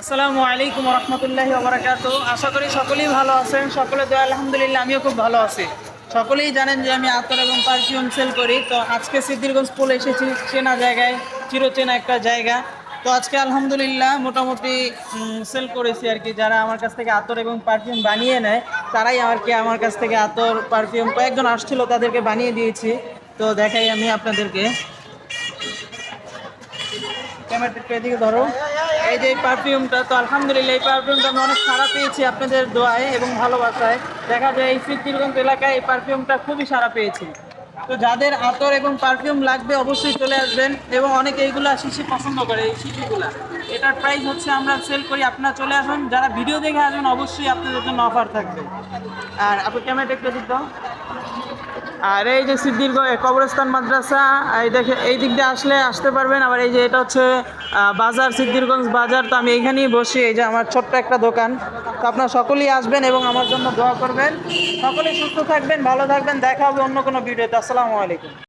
আসসালামু আলাইকুম রহমতুল্লাহি ওবরাকাতু। আশা করি সকলেই ভালো আছেন। সকলে দোয়া আলহামদুলিল্লাহ, আমিও খুব ভালো আছি। সকলেই জানেন যে আমি আতর এবং পারফিউম সেল করি। তো আজকে সিদ্ধিরগঞ্জ পলে এসেছি, চেনা জায়গায়, চিরচেনা একটা জায়গা। তো আজকে আলহামদুলিল্লাহ মোটামুটি সেল করেছি আর কি। যারা আমার কাছ থেকে আতর এবং পারফিউম বানিয়ে নেয় তারাই আমার কাছ থেকে আতর পারফিউম, কয়েকজন আসছিল তাদেরকে বানিয়ে দিয়েছি। তো দেখাই আমি আপনাদেরকে, ক্যামেরাটা এদিকে ধরো। এই যে পারফিউমটা, তো আলহামদুলিল্লাহ এই পারফিউমটা আমি অনেক সাড়া পেয়েছি আপনাদের দোয়ায় এবং ভালোবাসায়। দেখা যায় এই সিদ্ধিরগঞ্জ এলাকায় এই পারফিউমটা খুবই সাড়া পেয়েছি। তো যাদের আতর এবং পারফিউম লাগবে অবশ্যই চলে আসবেন। এবং অনেকে এইগুলা শিশি পছন্দ করে, এই শিশিগুলা এটার প্রাইস হচ্ছে আমরা সেল করি। আপনারা চলে আসুন, যারা ভিডিও দেখে আসবেন অবশ্যই আপনাদের জন্য অফার থাকবে। আর আপনি ক্যামেরাটা একটু দিক দাও। আর এই যে সিদ্ধির কবরস্থান মাদ্রাসা, এই দেখে এই দিক দিয়ে আসতে পারবেন। আবার এই যে এটা হচ্ছে বাজার, সিদ্ধিরগঞ্জ বাজার। তো আমি এইখানেই বসি, এই যে আমার ছোট্ট একটা দোকান। তো আপনারা সকলেই আসবেন এবং আমার জন্য দোয়া করবেন। সকলেই সুস্থ থাকবেন, ভালো থাকবেন। দেখা হবে অন্য কোনো ভিডিওতে। আসসালামু আলাইকুম।